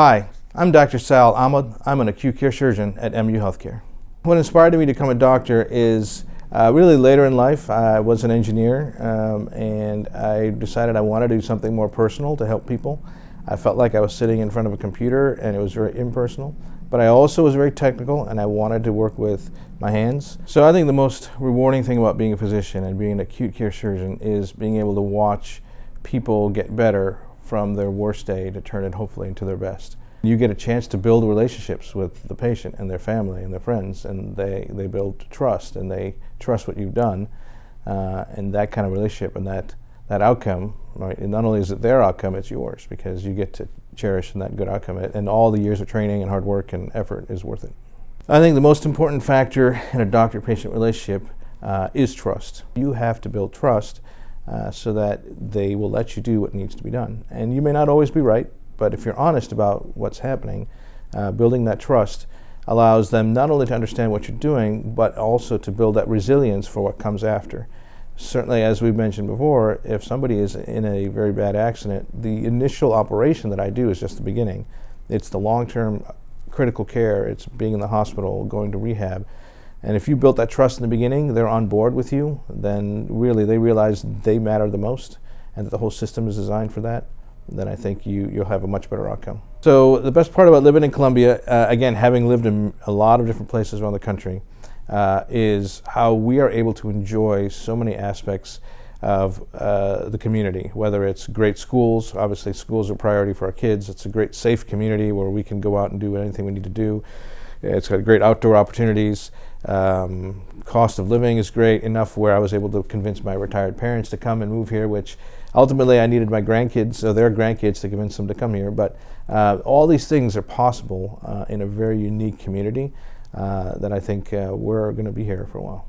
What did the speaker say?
Hi, I'm Dr. Sal Ahmad. I'm an acute care surgeon at MU Healthcare. What inspired me to become a doctor is really later in life. I was an engineer and I decided I wanted to do something more personal to help people. I felt like I was sitting in front of a computer and it was very impersonal, but I also was very technical and I wanted to work with my hands. So I think the most rewarding thing about being a physician and being an acute care surgeon is being able to watch people get better from their worst day to turn it hopefully into their best. You get a chance to build relationships with the patient and their family and their friends, and they build trust and they trust what you've done, and that kind of relationship and that outcome, right? And not only is it their outcome, it's yours because you get to cherish that good outcome, and all the years of training and hard work and effort is worth it. I think the most important factor in a doctor-patient relationship is trust. You have to build trust so that they will let you do what needs to be done. And you may not always be right, but if you're honest about what's happening, building that trust allows them not only to understand what you're doing, but also to build that resilience for what comes after. Certainly, as we've mentioned before, if somebody is in a very bad accident, the initial operation that I do is just the beginning. It's the long-term critical care, it's being in the hospital, going to rehab. And if you built that trust in the beginning, they're on board with you, then really they realize they matter the most and that the whole system is designed for that, then I think you'll have a much better outcome. So the best part about living in Columbia, again, having lived in a lot of different places around the country, is how we are able to enjoy so many aspects of the community, whether it's great schools. Obviously schools are a priority for our kids. It's a great safe community where we can go out and do anything we need to do. It's got great outdoor opportunities. Cost of living is great enough where I was able to convince my retired parents to come and move here, which ultimately I needed my grandkids, or their grandkids, to convince them to come here. But all these things are possible in a very unique community that I think we're going to be here for a while.